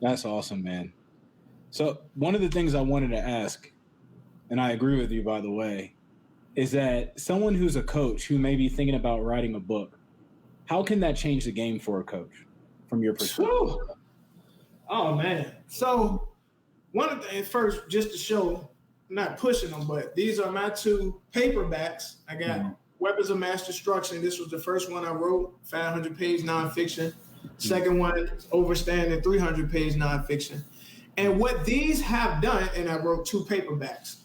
That's awesome, man. So one of the things I wanted to ask, and I agree with you, by the way, is that someone who's a coach who may be thinking about writing a book, how can that change the game for a coach from your perspective? Whew. Oh man. So one of the things first, just to show, I'm not pushing them, but these are my two paperbacks. I got Weapons of Mass Destruction. This was the first one I wrote, 500-page nonfiction. Second one, Overstanding, 300-page nonfiction. And what these have done, and I wrote two paperbacks.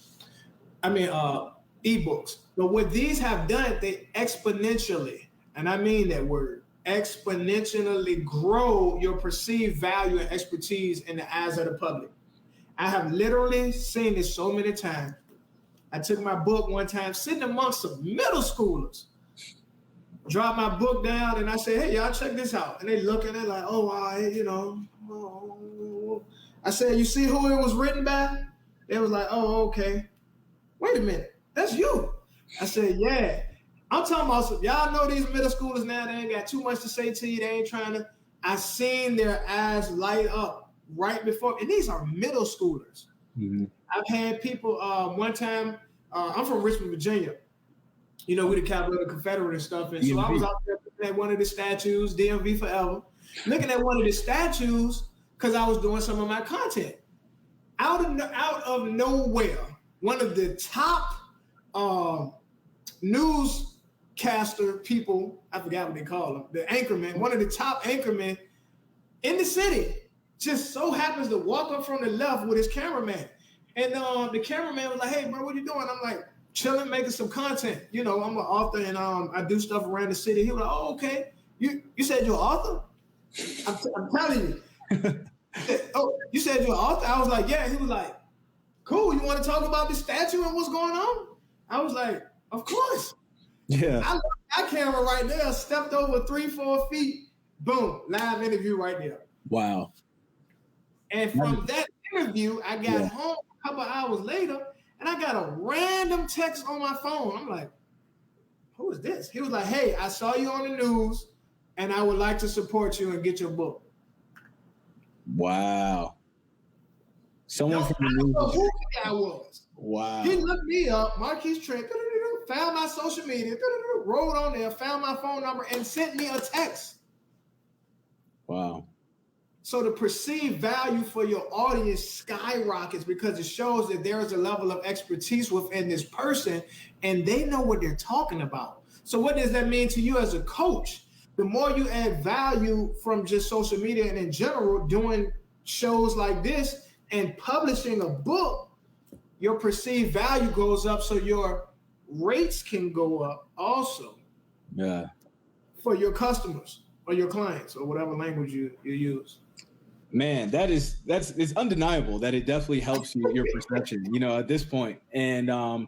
Ebooks. But what these have done, they exponentially, and I mean that word, exponentially grow your perceived value and expertise in the eyes of the public. I have literally seen this so many times. I took my book one time, sitting amongst some middle schoolers, dropped my book down, and I said, hey, y'all, check this out. And they look at it like, oh, I said, you see who it was written by? They was like, oh, okay. Wait a minute, that's you. I said, yeah. I'm talking about some, y'all know these middle schoolers now, they ain't got too much to say to you. They ain't trying to. I seen their eyes light up right before, and these are middle schoolers. Mm-hmm. I've had people, one time, I'm from Richmond, Virginia. You know, we the capital of the Confederate and stuff. And so I was out there looking at one of the statues, DMV forever, looking at one of the statues because I was doing some of my content. Out of nowhere, one of the top newscaster people, I forgot what they call them, the anchorman, one of the top anchormen in the city, just so happens to walk up from the left with his cameraman. And the cameraman was like, hey, bro, what are you doing? I'm like, chilling, making some content. You know, I'm an author and I do stuff around the city. He was like, oh, okay. You said you're an author? I'm telling you. Oh, you said you're an author? I was like, yeah. He was like, cool. You want to talk about the statue and what's going on? I was like, of course. Yeah. I left that camera right there, stepped over 3-4 feet, boom, live interview right there. Wow. And from that interview, I got home a couple hours later, and I got a random text on my phone. I'm like, who is this? He was like, hey, I saw you on the news, and I would like to support you and get your book. Wow. Someone from the news. I don't know who the guy was. Wow. He looked me up, Marquise Trent, found my social media, rolled on there, found my phone number, and sent me a text. Wow. So the perceived value for your audience skyrockets because it shows that there is a level of expertise within this person and they know what they're talking about. So what does that mean to you as a coach? The more you add value from just social media and in general, doing shows like this and publishing a book, your perceived value goes up so your rates can go up also. Yeah. For your customers or your clients or whatever language you use. Man, it's undeniable that it definitely helps you, your perception, you know, at this point. And